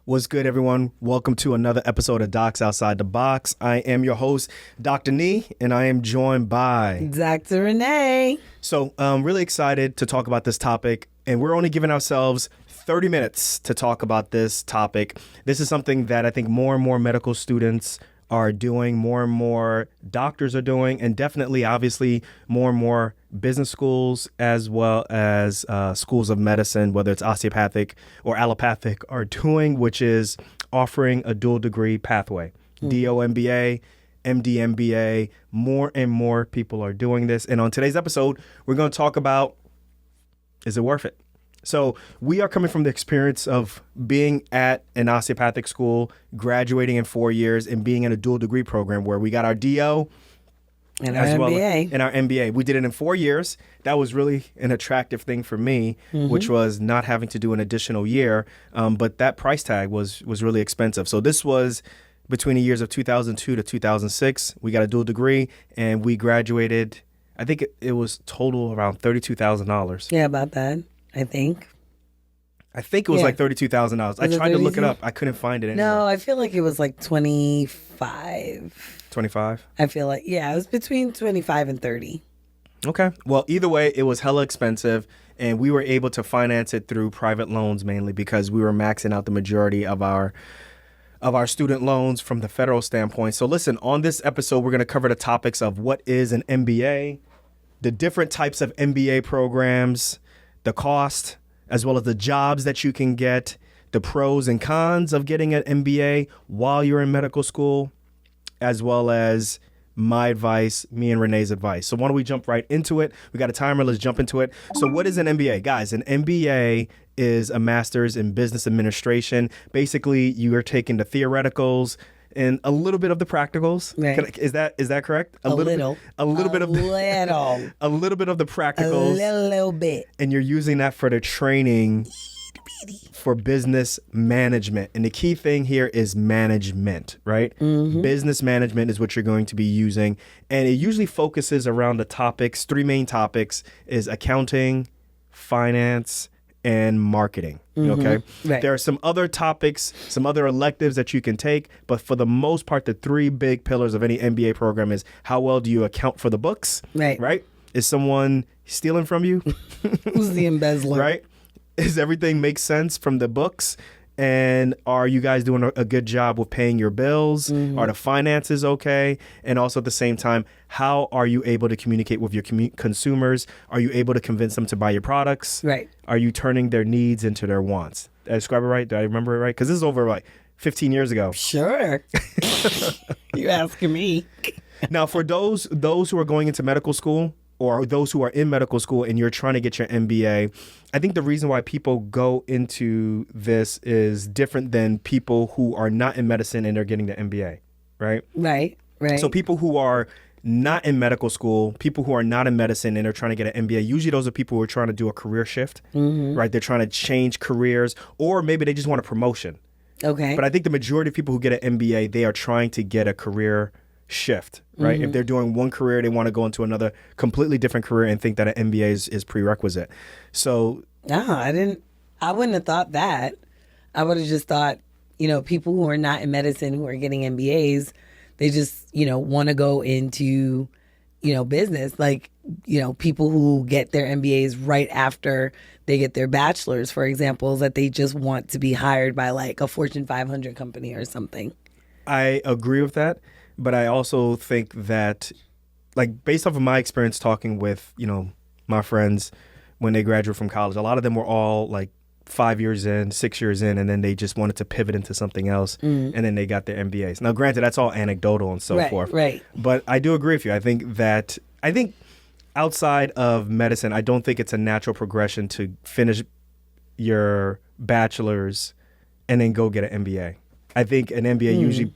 What's good, everyone? Welcome to another episode of Docs Outside the Box. I am your host, Dr. Nii, and I am joined by Dr. Renee. So I'm really excited to talk about this topic, and we're only giving ourselves 30 minutes to talk about this topic. This is something that I think more and more medical students are doing, more and more doctors are doing, and definitely, obviously, more and more business schools as well as schools of medicine, whether it's osteopathic or allopathic, are doing, which is offering a dual degree pathway. DO MBA, MD MBA, more and more people are doing this. And on today's episode, we're going to talk about, is it worth it? So we are coming from the experience of being at an osteopathic school, graduating in 4 years, and being in a dual degree program where we got our DO and our MBA. And our MBA. We did it in 4 years. That was really an attractive thing for me, which was not having to do an additional year. But that price tag was really expensive. So this was between the years of 2002 to 2006. We got a dual degree and we graduated. I think it was total around $32,000. Yeah, about that. I think it was like $32,000. I tried to look it up. I couldn't find it anywhere. No, I feel like it was like 25. 25? I feel like, yeah, it was between 25 and 30. Okay. Well, either way, it was hella expensive, and we were able to finance it through private loans mainly because we were maxing out the majority of our student loans from the federal standpoint. So listen, on this episode, we're going to cover the topics of what is an MBA, the different types of MBA programs, the cost, as well as the jobs that you can get, the pros and cons of getting an MBA while you're in medical school, as well as my advice, me and Renee's advice. So why don't we jump right into it? We got a timer. Let's jump into it. So what is an MBA? Guys, an MBA is a master's in business administration. Basically, you are taking the theoreticals and a little bit of the practicals. Right. Is that correct? A little bit of a little bit of the practicals. A little bit. And you're using that for the training for business management. And the key thing here is management, right? Business management is what you're going to be using. And it usually focuses around the topics. Three main topics is accounting, finance, and marketing. Okay. Right. There are some other topics, some other electives that you can take, but for the most part, the three big pillars of any MBA program is how well do you account for the books? Right? Is someone stealing from you? Who's the embezzler? Right? Is everything make sense from the books? And are you guys doing a good job with paying your bills? Are the finances okay? And also at the same time, how are you able to communicate with your consumers? Are you able to convince them to buy your products? Right. Are you turning their needs into their wants? Did I describe it right? Did I remember it right? Because this is over like 15 years ago. Sure. You asking me. Now, for those who are going into medical school, or those who are in medical school and you're trying to get your MBA, I think the reason why people go into this is different than people who are not in medicine and they're getting the MBA, right? Right. So people who are not in medical school, people who are not in medicine and they're trying to get an MBA, usually those are people who are trying to do a career shift, right? They're trying to change careers, or maybe they just want a promotion. Okay. But I think the majority of people who get an MBA, they are trying to get a career shift, right? If they're doing one career, they want to go into another completely different career and think that an MBA is prerequisite. So I wouldn't have thought that. I would have just thought, people who are not in medicine who are getting MBAs, they just, want to go into, business. Like, people who get their MBAs right after they get their bachelor's, for example, that they just want to be hired by like a Fortune 500 company or something. I agree with that. But I also think that, like, based off of my experience talking with, my friends when they graduated from college, a lot of them were all like 5 years in, 6 years in, and then they just wanted to pivot into something else. And then they got their MBAs. Now, granted, that's all anecdotal and so forth. Right. But I do agree with you. I think outside of medicine, I don't think it's a natural progression to finish your bachelor's and then go get an MBA. I think an MBA usually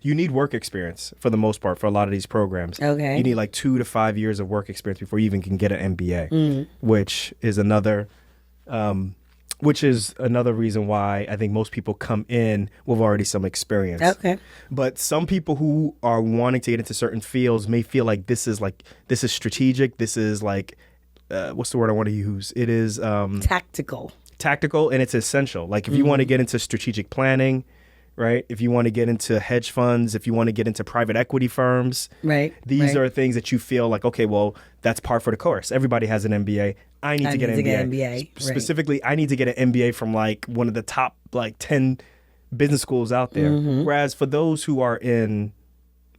you need work experience for the most part for a lot of these programs. Okay. You need like 2 to 5 years of work experience before you even can get an MBA, which is another reason why I think most people come in with already some experience. Okay. But some people who are wanting to get into certain fields may feel like this is strategic. This is like, what's the word I want to use? It is tactical. tactical and it's essential. Like if you want to get into strategic planning, right? If you want to get into hedge funds, if you want to get into private equity firms, Right. these are things that you feel like, okay, well, that's par for the course. Everybody has an MBA. I need to get an MBA. Specifically, I need to get an MBA from like one of the top like 10 business schools out there. Whereas for those who are in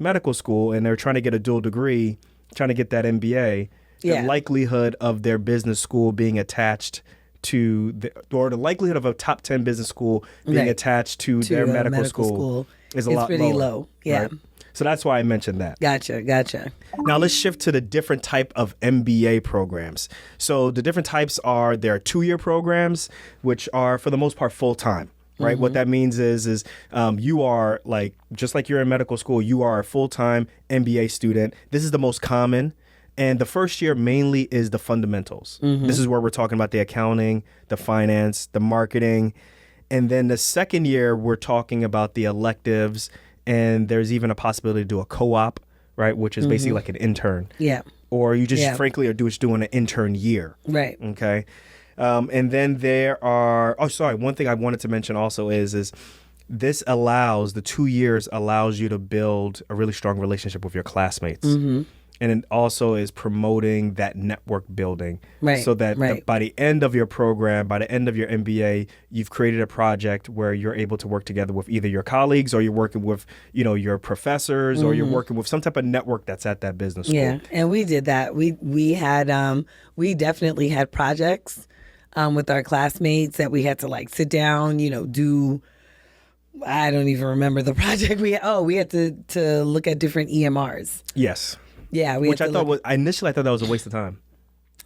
medical school and they're trying to get a dual degree, trying to get that MBA, the likelihood of their business school being attached to the likelihood of a top 10 business school being attached to their medical school is a lot pretty low. Yeah. Right? So that's why I mentioned that. Gotcha. Now let's shift to the different type of MBA programs. So the different types are, there are 2-year programs, which are for the most part full-time. Right. What that means is you are like, just like you're in medical school, you are a full-time MBA student. This is the most common. And the first year mainly is the fundamentals. This is where we're talking about the accounting, the finance, the marketing. And then the second year, we're talking about the electives. And there's even a possibility to do a co-op, right, which is basically like an intern. Yeah. Or you just frankly are just doing an intern year. Right. Okay. And then there are, one thing I wanted to mention also is this allows, the 2 years allows you to build a really strong relationship with your classmates. And it also is promoting that network building. Right. So that by the end of your program, by the end of your MBA, you've created a project where you're able to work together with either your colleagues or you're working with, your professors or you're working with some type of network that's at that business school. Yeah. And we did that. We had, we definitely had projects with our classmates that we had to like sit down, do, I don't even remember the project we had to look at different EMRs. Yes. Yeah, which I thought initially I thought that was a waste of time.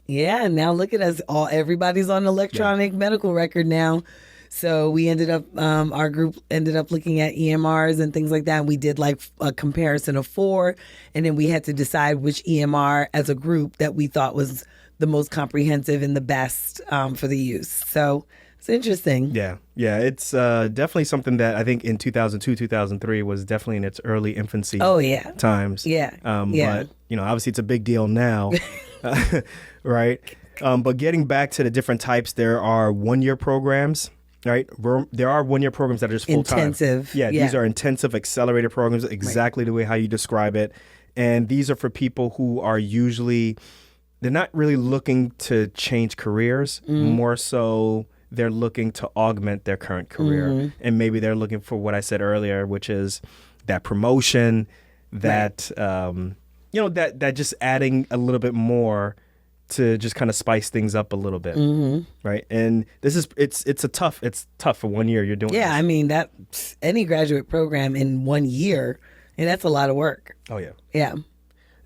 Yeah, now look at us. Everybody's on electronic medical record now. So we ended up, our group ended up looking at EMRs and things like that. And we did like a comparison of 4, and then we had to decide which EMR as a group that we thought was the most comprehensive and the best for the use. So it's interesting. Yeah, it's definitely something that I think in 2002, 2003 was definitely in its early infancy. Times. Yeah. But obviously it's a big deal now, right? But getting back to the different types, there are 1-year programs, right? There are 1-year programs that are just full time. Intensive. Yeah, these are intensive accelerated programs, exactly the way how you describe it, and these are for people who are usually, they're not really looking to change careers, more so. They're looking to augment their current career. And maybe they're looking for what I said earlier, which is that promotion, that, that just adding a little bit more to just kind of spice things up a little bit. Right. And this is, it's tough for 1 year you're doing this. I mean, that any graduate program in 1 year, and that's a lot of work. Oh, yeah. Yeah.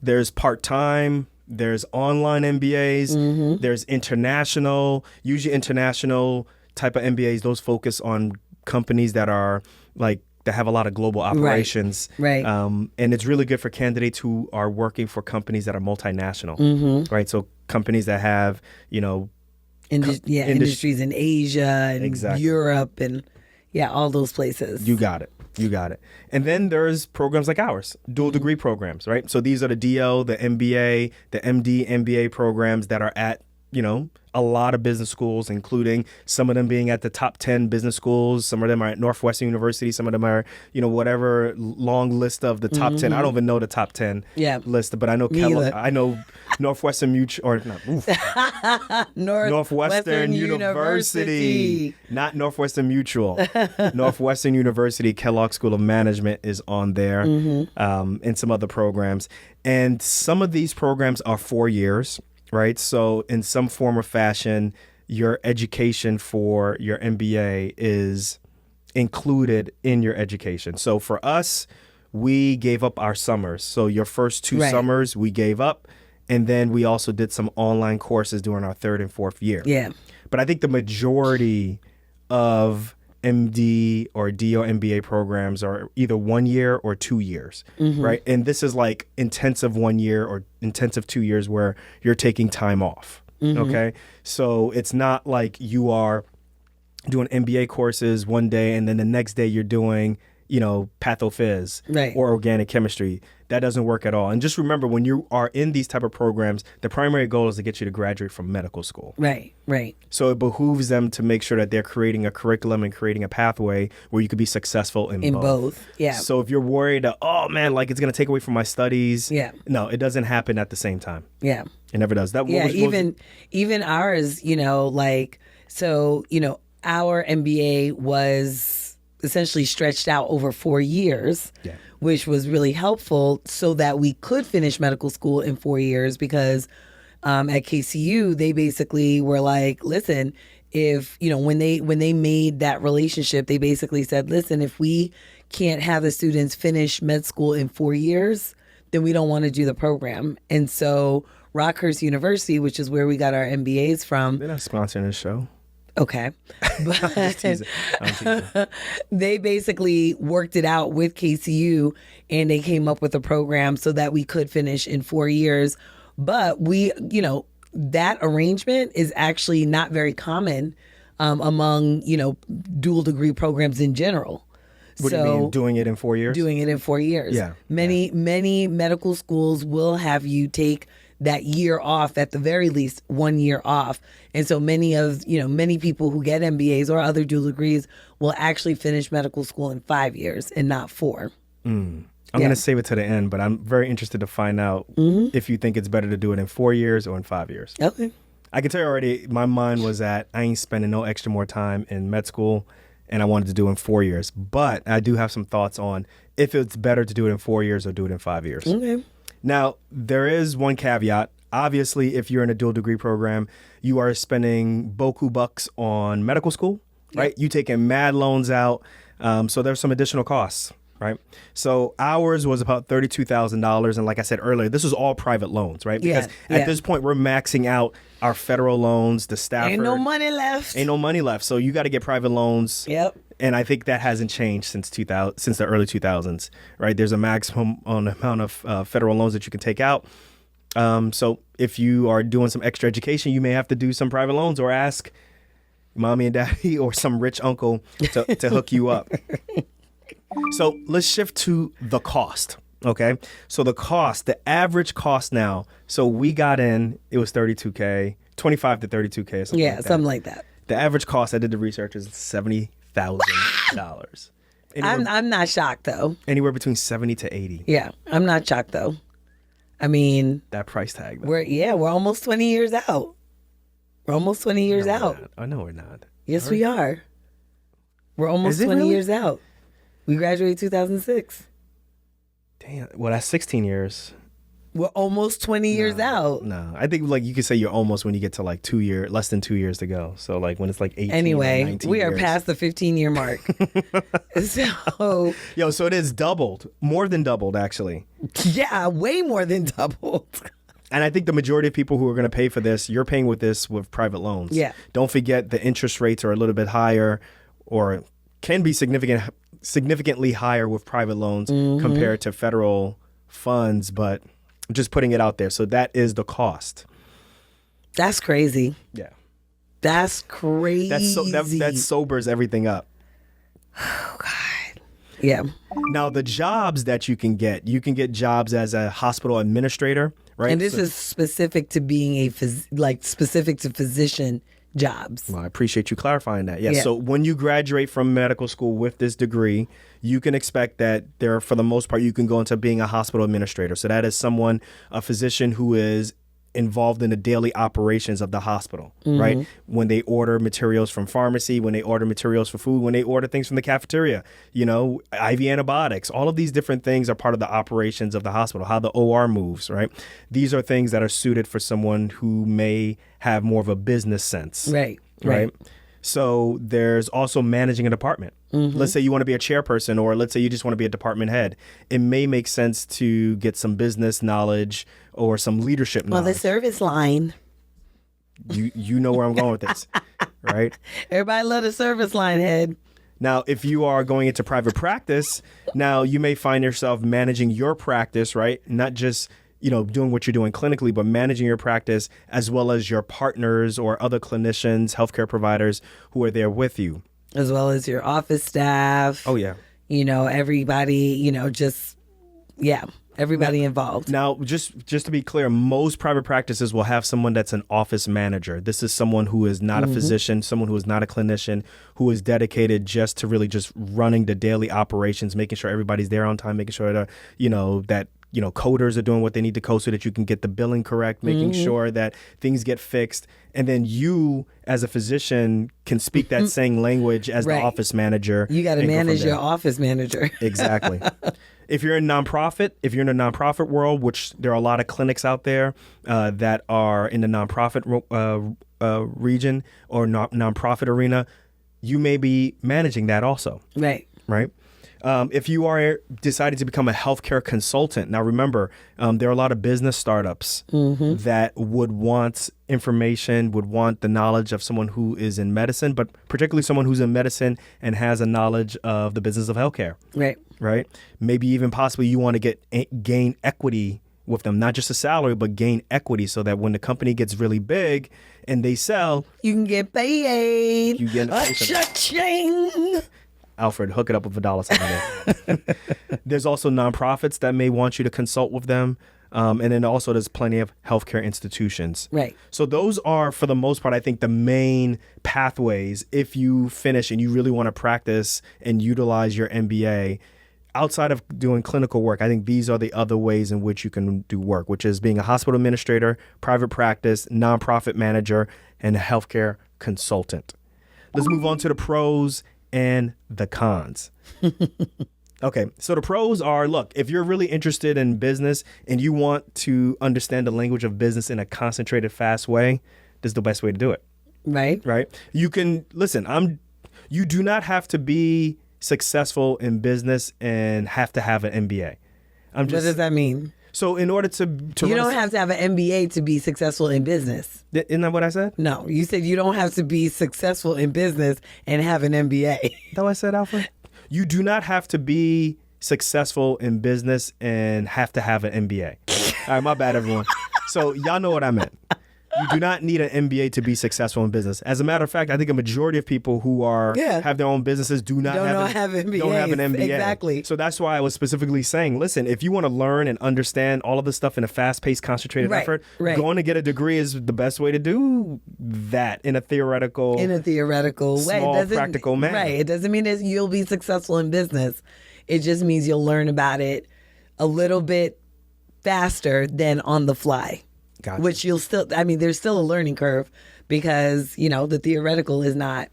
There's part-time. There's online MBAs, there's international, usually international type of MBAs. Those focus on companies that are like, that have a lot of global operations. Right. And it's really good for candidates who are working for companies that are multinational, right? So companies that have, industries in Asia and Europe and all those places. You got it. And then there's programs like ours, dual degree programs, right? So these are the DO, the MBA, the MD, MBA programs that are at, a lot of business schools, including some of them being at the top 10 business schools. Some of them are at Northwestern University. Some of them are, whatever long list of the top 10. I don't even know the top 10 list, but I know I know Northwestern Northwestern University, not Northwestern Mutual. Northwestern University, Kellogg School of Management is on there, and some other programs. And some of these programs are 4 years. Right. So in some form or fashion, your education for your MBA is included in your education. So for us, we gave up our summers. So your first 2 summers we gave up. And then we also did some online courses during our 3rd and 4th year. Yeah. But I think the majority of MD or DO MBA programs are either 1 year or 2 years, right? And this is like intensive 1 year or intensive 2 years where you're taking time off, okay? So it's not like you are doing MBA courses one day and then the next day you're doing pathophys Right. or organic chemistry. That doesn't work at all. And just remember, when you are in these type of programs, the primary goal is to get you to graduate from medical school. Right. Right. So it behooves them to make sure that they're creating a curriculum and creating a pathway where you could be successful in both. Yeah. So if you're worried that, oh man, like it's going to take away from my studies. Yeah. No, it doesn't happen at the same time. Yeah. It never does. Even ours, our MBA was essentially stretched out over 4 years, which was really helpful so that we could finish medical school in 4 years because at KCU, they basically were like, listen, if, when they made that relationship, they basically said, listen, if we can't have the students finish med school in 4 years, then we don't want to do the program. And so Rockhurst University, which is where we got our MBAs from. They're not sponsoring this show. Okay. But I'm teasing. they basically worked it out with KCU and they came up with a program so that we could finish in 4 years. But that arrangement is actually not very common among, dual degree programs in general. What do you mean, doing it in 4 years? Doing it in 4 years. Yeah. Many medical schools will have you take that year off, at the very least 1 year off. And so many people who get MBAs or other dual degrees will actually finish medical school in 5 years and not 4. I'm going to save it to the end, but I'm very interested to find out if you think it's better to do it in 4 years or in 5 years. Okay. I can tell you already, my mind was at, I ain't spending no extra more time in med school, and I wanted to do it in 4 years. But I do have some thoughts on if it's better to do it in 4 years or do it in 5 years. Okay. Now, there is one caveat. Obviously, if you're in a dual degree program, you are spending boku bucks on medical school, right? You taking mad loans out. So there's some additional costs, right? So ours was about $32,000. And like I said earlier, this was all private loans, right? Because at this point, we're maxing out our federal loans, the Stafford. Ain't no money left. So you got to get private loans. Yep. And I think that hasn't changed since the early 2000s, right? There's a maximum on the amount of federal loans that you can take out. So if you are doing some extra education, you may have to do some private loans or ask mommy and daddy or some rich uncle to hook you up. So let's shift to the cost. Okay. So the average cost now. So we got in, it was $32K, $25 to $32K. Something like that. The average cost, I did the research, is $70,000. I'm not shocked though. Anywhere between 70 to 80. Yeah, I'm not shocked though. I mean, that price tag. Though. We're almost 20 years out. We're almost 20 years out. I know we're not. Yes, we are. We're almost 20 years out. We graduated 2006. Damn. Well, that's 16 years. We're almost 20 years out. No, I think you could say you're almost when you get to less than 2 years to go. So when it's 18 anyway, or 19 we years. are past the 15-year mark. So it is doubled, more than doubled actually. Yeah, way more than doubled. And I think the majority of people who are going to pay for this, you're paying with private loans. Yeah. Don't forget the interest rates are a little bit higher or can be significantly higher with private loans compared to federal funds, but I'm just putting it out there. So that is the cost. That's crazy. Yeah. That's crazy. That sobers everything up. Oh, God. Yeah. Now, the jobs that you can get jobs as a hospital administrator, right? And this is specific to being specific to physician jobs. Well, I appreciate you clarifying that. Yeah. So when you graduate from medical school with this degree, you can expect that for the most part, you can go into being a hospital administrator. So that is a physician who is involved in the daily operations of the hospital, right? When they order materials from pharmacy, when they order materials for food, when they order things from the cafeteria, IV antibiotics, all of these different things are part of the operations of the hospital, how the OR moves, right? These are things that are suited for someone who may have more of a business sense. Right. So there's also managing a department. Let's say you want to be a chairperson, or let's say you just want to be a department head. It may make sense to get some business knowledge or some leadership knowledge. Well, the service line. You know where I'm going with this, right? Everybody love the service line head. Now, if you are going into private practice, now you may find yourself managing your practice, right? Not just doing what you're doing clinically, but managing your practice as well as your partners or other clinicians, healthcare providers who are there with you. As well as your office staff. Oh, yeah. everybody, everybody involved. Now, just to be clear, most private practices will have someone that's an office manager. This is someone who is not a physician, someone who is not a clinician, who is dedicated just to really just running the daily operations, making sure everybody's there on time, making sure that, coders are doing what they need to code so that you can get the billing correct, making sure that things get fixed. And then you, as a physician, can speak that same language as the office manager. You got to manage your office manager. Exactly. If you're in the nonprofit world, which there are a lot of clinics out there that are in the nonprofit region or nonprofit arena, you may be managing that also. Right. Right. If you are deciding to become a healthcare consultant, now remember, there are a lot of business startups that would want information, would want the knowledge of someone who is in medicine, but particularly someone who's in medicine and has a knowledge of the business of healthcare. Right. Right. Maybe even possibly you want to gain equity with them, not just a salary, but gain equity so that when the company gets really big and they sell, you can get paid. You get a cha-ching. Alfred, hook it up with $1 something there. There's also nonprofits that may want you to consult with them. And then also there's plenty of healthcare institutions. Right. So those are, for the most part, I think the main pathways if you finish and you really want to practice and utilize your MBA. Outside of doing clinical work, I think these are the other ways in which you can do work, which is being a hospital administrator, private practice, nonprofit manager, and a healthcare consultant. Let's move on to the pros and the cons. Okay, so the pros are, look, if you're really interested in business and you want to understand the language of business in a concentrated, fast way, this is the best way to do it. Right. Right. You can, listen, you do not have to be successful in business and have to have an MBA. What does that mean? So in order to you don't have to have an MBA to be successful in business. Isn't that what I said? No, you said you don't have to be successful in business and have an MBA. Is that what I said, Alfred? You do not have to be successful in business and have to have an MBA. All right, my bad, everyone. So y'all know what I meant. You do not need an MBA to be successful in business. As a matter of fact, I think a majority of people who have their own businesses don't have an MBA. Exactly. So that's why I was specifically saying, listen, if you want to learn and understand all of this stuff in a fast-paced, concentrated effort, going to get a degree is the best way to do that in a theoretical way, practical manner. Right. It doesn't mean that you'll be successful in business. It just means you'll learn about it a little bit faster than on the fly. Gotcha. Which there's still a learning curve because, the theoretical is not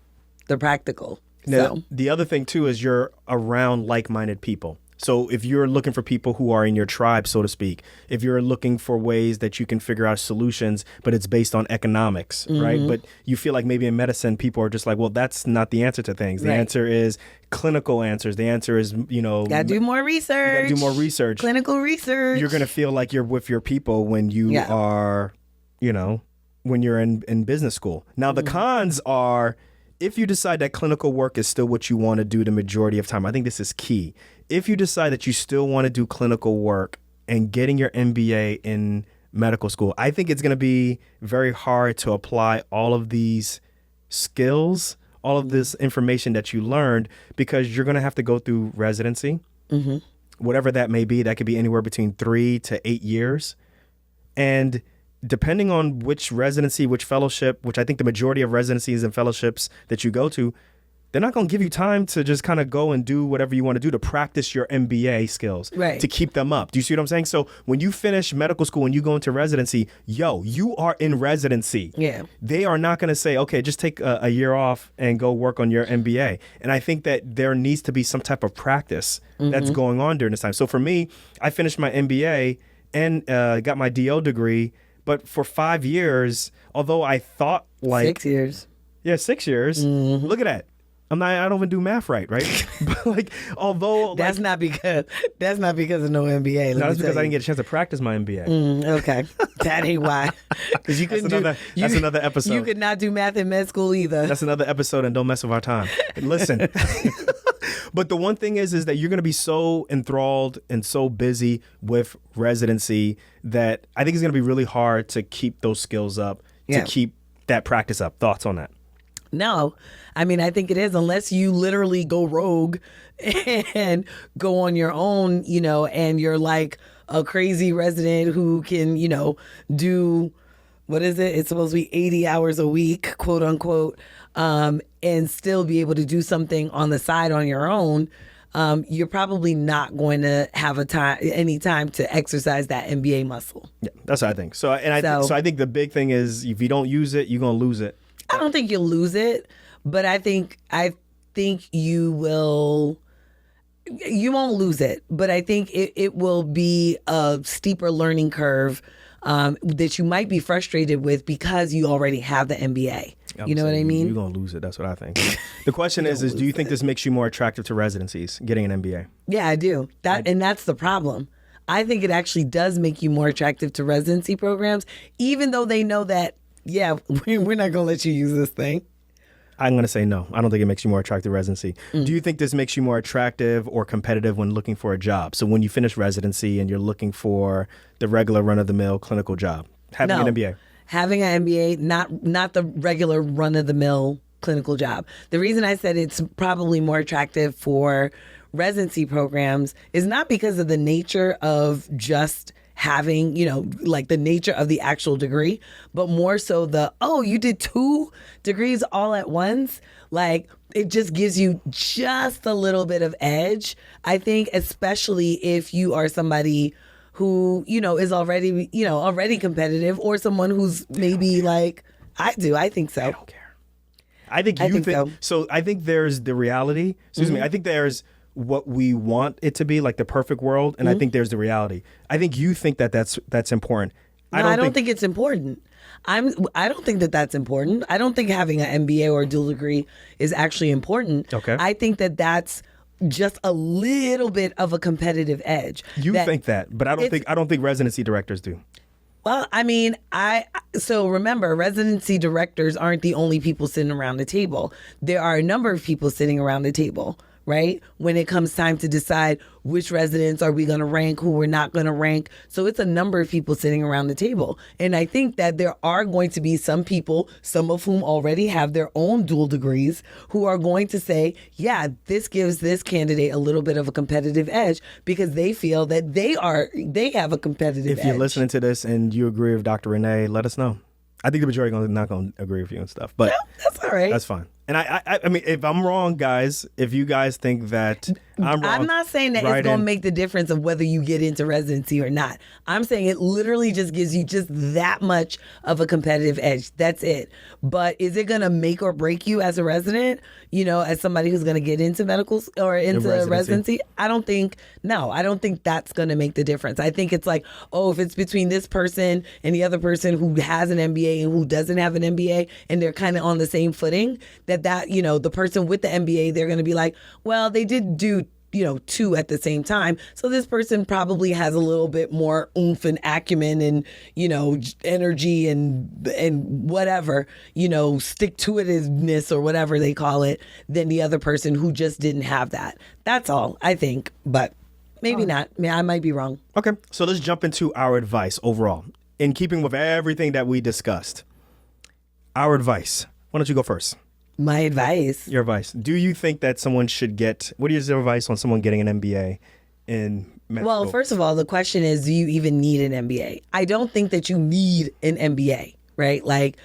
the practical. Now, the other thing, too, is you're around like-minded people. So if you're looking for people who are in your tribe, so to speak, if you're looking for ways that you can figure out solutions, but it's based on economics, right? But you feel like maybe in medicine, people are just like, well, that's not the answer to things. The answer is clinical answers. The answer is, gotta do more research. Gotta do more research. Clinical research. You're going to feel like you're with your people when you are, when you're in business school. Now, the cons are, if you decide that clinical work is still what you want to do the majority of time, I think this is key. If you decide that you still want to do clinical work and getting your MBA in medical school, I think it's going to be very hard to apply all of these skills, all of this information that you learned, because you're going to have to go through residency, whatever that may be. That could be anywhere between 3 to 8 years. And depending on which residency, which fellowship, which I think the majority of residencies and fellowships that you go to, they're not going to give you time to just kind of go and do whatever you want to do to practice your MBA skills, to keep them up. Do you see what I'm saying? So when you finish medical school and you go into residency, you are in residency. Yeah. They are not going to say, okay, just take a year off and go work on your MBA. And I think that there needs to be some type of practice that's going on during this time. So for me, I finished my MBA and got my DO degree. But for 5 years, although I thought 6 years. Yeah, 6 years. Look at that. I don't even do math right? But although that's not because of no MBA. No, that's because I didn't get a chance to practice my MBA. Okay, that ain't why. Because you couldn't that's another episode. You could not do math in med school either. That's another episode, and don't mess with our time. Listen. But the one thing is that you're going to be so enthralled and so busy with residency that I think it's going to be really hard to keep those skills up, to keep that practice up. Thoughts on that? No, I mean, I think it is, unless you literally go rogue and go on your own, and you're like a crazy resident who can, do, what is it? It's supposed to be 80 hours a week, quote unquote, and still be able to do something on the side on your own. You're probably not going to have any time to exercise that MBA muscle. Yeah, that's what I think. So I think the big thing is, if you don't use it, you're gonna lose it. I don't think you'll lose it, but I think you will. You won't lose it, but I think it will be a steeper learning curve that you might be frustrated with because you already have the MBA. You know what I mean? You're going to lose it. That's what I think. The question is do you think this makes you more attractive to residencies, getting an MBA? Yeah, I do. And that's the problem. I think it actually does make you more attractive to residency programs, even though they know that, yeah, we're not going to let you use this thing. I'm going to say no. I don't think it makes you more attractive to residency. Do you think this makes you more attractive or competitive when looking for a job? So when you finish residency and you're looking for the regular run-of-the-mill clinical job, having an MBA? Having an MBA, not the regular run-of-the-mill clinical job. The reason I said it's probably more attractive for residency programs is not because of the nature of just having, like the nature of the actual degree, but more so you did 2 degrees all at once. Like, it just gives you just a little bit of edge. I think, especially if you are somebody who, is already competitive, or someone who's maybe like, I think so. I don't care. I think so. So I think there's the reality. Excuse me. I think there's what we want it to be, like the perfect world, and I think there's the reality. I think you think that's important. No, I don't think it's important. I don't think that's important. I don't think having an MBA or a dual degree is actually important. Okay. I think that's just a little bit of a competitive edge. You think that, but I don't think residency directors do. Well, I mean, so remember, residency directors aren't the only people sitting around the table. There are a number of people sitting around the table, right? When it comes time to decide which residents are we going to rank, who we're not going to rank. So it's a number of people sitting around the table. And I think that there are going to be some people, some of whom already have their own dual degrees, who are going to say, yeah, this gives this candidate a little bit of a competitive edge because they feel that they have a competitive edge. If you're listening to this and you agree with Dr. Renee, let us know. I think the majority are not going to agree with you and stuff, but that's all right. That's fine. And I mean, if I'm wrong, guys, if you guys think that I'm wrong, I'm not saying that it's going to make the difference of whether you get into residency or not. I'm saying it literally just gives you just that much of a competitive edge. That's it. But is it going to make or break you as a resident, as somebody who's going to get into medical or into residency? I don't think that's going to make the difference. I think it's like, if it's between this person and the other person who has an MBA and who doesn't have an MBA, and they're kind of on the same footing, that the person with the MBA, they're going to be like, well, they did do 2 at the same time. So this person probably has a little bit more oomph and acumen and, energy and whatever, stick-to-itiveness or whatever they call it, than the other person who just didn't have that. That's all, I think. But maybe not. I might be wrong. Okay. So let's jump into our advice overall. In keeping with everything that we discussed, our advice. Why don't you go first? My advice. Your advice. Do you think that someone should what is your advice on someone getting an MBA in medical? Well, first of all, the question is, do you even need an MBA? I don't think that you need an MBA, right? Like,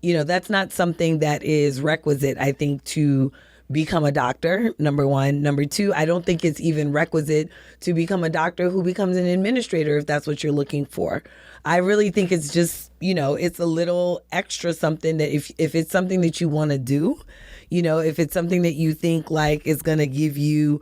that's not something that is requisite, I think, to become a doctor, number one. Number two, I don't think it's even requisite to become a doctor who becomes an administrator, if that's what you're looking for. I really think it's just, it's a little extra something that if it's something that you want to do, if it's something that you think like is going to give you,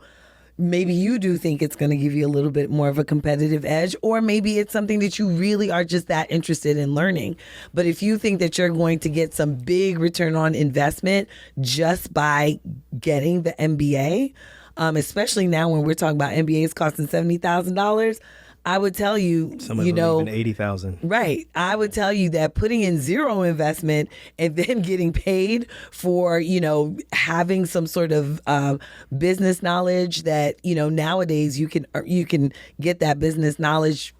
maybe you do think it's going to give you a little bit more of a competitive edge, or maybe it's something that you really are just that interested in learning. But if you think that you're going to get some big return on investment just by getting the MBA, especially now when we're talking about MBAs costing $70,000, I would tell you, some of them even 80,000. Right. I would tell you that putting in zero investment and then getting paid for, having some sort of business knowledge that, nowadays you can get that business knowledge,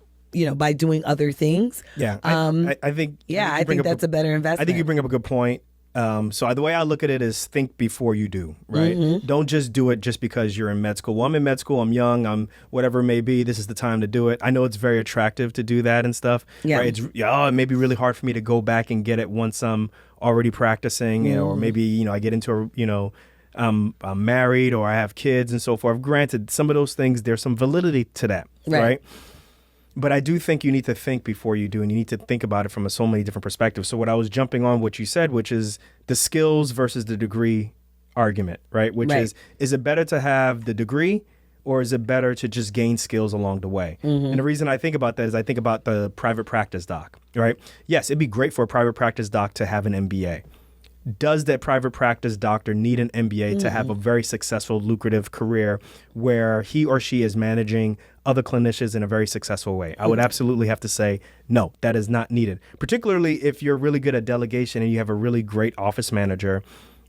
by doing other things. Yeah. I think I think that's a better investment. I think you bring up a good point. So the way I look at it is think before you do, right? Don't just do it just because you're in med school. Well, I'm in med school, I'm young, I'm whatever it may be, this is the time to do it. I know it's very attractive to do that and stuff. Yeah. Right? It may be really hard for me to go back and get it once I'm already practicing, or maybe, I get into I'm married or I have kids and so forth. Granted, some of those things, there's some validity to that, right? But I do think you need to think before you do, and you need to think about it from so many different perspectives. So what I was jumping on what you said, which is the skills versus the degree argument, right? Which is it better to have the degree or is it better to just gain skills along the way? And the reason I think about that is I think about the private practice doc, right? Yes, it'd be great for a private practice doc to have an MBA. Does that private practice doctor need an MBA to have a very successful, lucrative career where he or she is managing other clinicians in a very successful way? I would absolutely have to say, no, that is not needed. Particularly if you're really good at delegation and you have a really great office manager.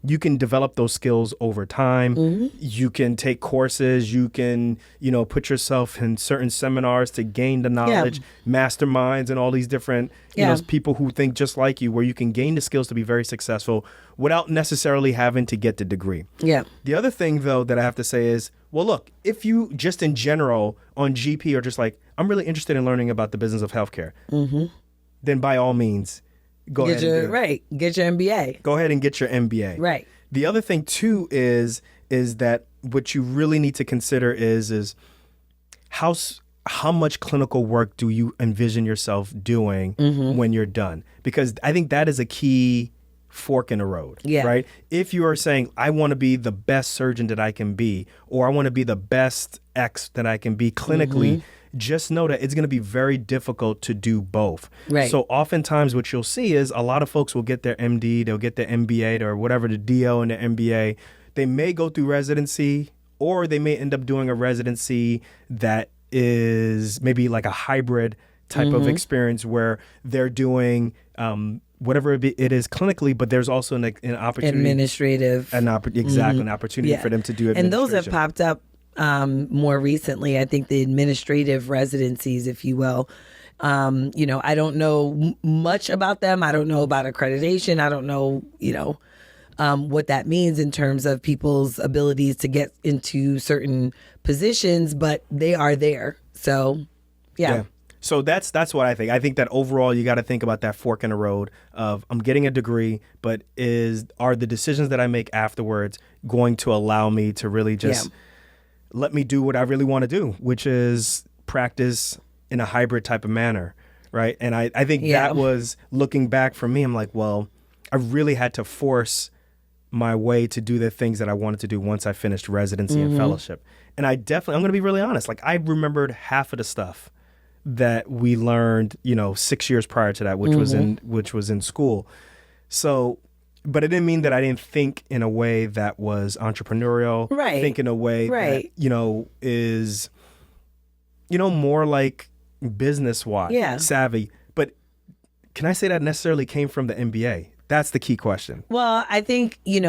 You can develop those skills over time. You can take courses. You can, put yourself in certain seminars to gain the knowledge, masterminds and all these different, people who think just like you, where you can gain the skills to be very successful without necessarily having to get the degree. Yeah. The other thing, though, that I have to say is, well, look, if you just in general on GP are just like, I'm really interested in learning about the business of healthcare, then by all means, Get your MBA. Go ahead and get your MBA. Right. The other thing too is that what you really need to consider is how much clinical work do you envision yourself doing when you're done? Because I think that is a key fork in the road. Yeah. Right. If you are saying, I want to be the best surgeon that I can be, or I want to be the best X that I can be clinically, just know that it's going to be very difficult to do both. Right. So oftentimes what you'll see is a lot of folks will get their MD, they'll get their MBA or whatever, the DO and the MBA. They may go through residency or they may end up doing a residency that is maybe like a hybrid type of experience where they're doing whatever it is clinically, but there's also an opportunity. Administrative. An opportunity for them to do administration. And those have popped up more recently. I think the administrative residencies, if you will. I don't know much about them. I don't know about accreditation. I don't know, what that means in terms of people's abilities to get into certain positions, but they are there. So, yeah. So that's what I think. I think that overall you got to think about that fork in the road of I'm getting a degree, but are the decisions that I make afterwards going to allow me to really just let me do what I really want to do, which is practice in a hybrid type of manner, right? And I think that was, looking back for me, I'm like, well, I really had to force my way to do the things that I wanted to do once I finished residency and fellowship. And I'm going to be really honest, like I remembered half of the stuff that we learned, 6 years prior to that, which was in school. So, but it didn't mean that I didn't think in a way that was entrepreneurial. Right. Think in a way that, is, more like business-wise, savvy. But can I say that necessarily came from the MBA? That's the key question. Well, I think, in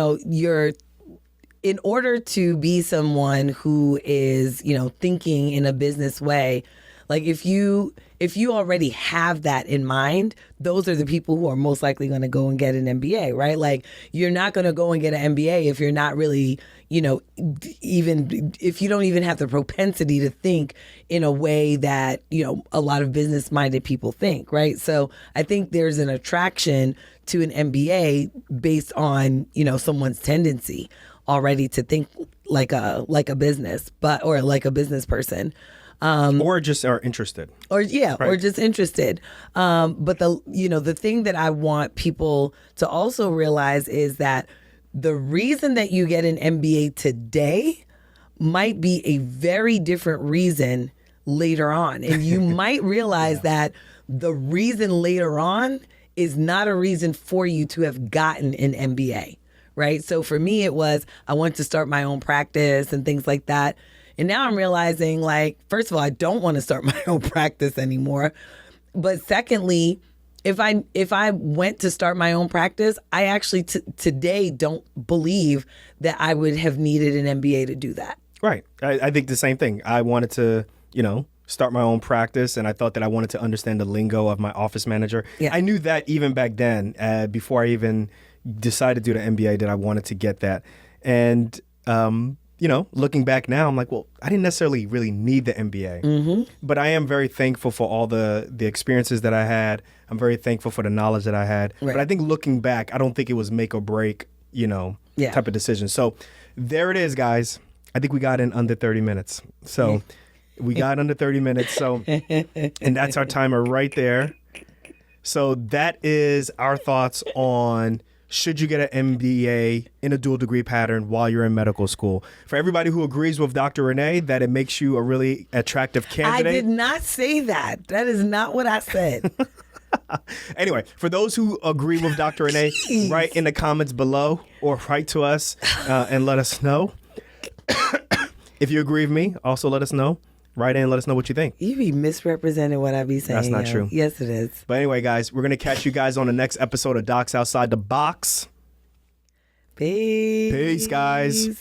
order to be someone who is, thinking in a business way, like if you already have that in mind, those are the people who are most likely going to go and get an MBA, right? Like you're not going to go and get an MBA if you're not really, even if you don't even have the propensity to think in a way that, a lot of business-minded people think, right? So I think there's an attraction to an MBA based on, someone's tendency already to think like a business, or like a business person. Or just are interested. Or just interested. But the thing that I want people to also realize is that the reason that you get an MBA today might be a very different reason later on. And you might realize that the reason later on is not a reason for you to have gotten an MBA, right? So for me, it was, I wanted to start my own practice and things like that. And now I'm realizing, like, first of all, I don't want to start my own practice anymore. But secondly, if I went to start my own practice, I actually today don't believe that I would have needed an MBA to do that. Right. I think the same thing. I wanted to, start my own practice, and I thought that I wanted to understand the lingo of my office manager. Yeah. I knew that even back then, before I even decided to do the MBA that I wanted to get that. And, looking back now, I'm like, well, I didn't necessarily really need the MBA, but I am very thankful for all the experiences that I had. I'm very thankful for the knowledge that I had. Right. But I think looking back, I don't think it was make or break, type of decision. So there it is, guys. I think we got in under 30 minutes. So we got under 30 minutes. So, and that's our timer right there. So that is our thoughts on should you get an MBA in a dual degree pattern while you're in medical school. For everybody who agrees with Dr. Renée that it makes you a really attractive candidate. I did not say that. That is not what I said. Anyway, for those who agree with Dr. Renée, write in the comments below or write to us and let us know. If you agree with me, also let us know. Write in and let us know what you think. You be misrepresenting what I be saying. That's not true. Yes, it is. But anyway, guys, we're going to catch you guys on the next episode of Docs Outside the Box. Peace. Peace, guys.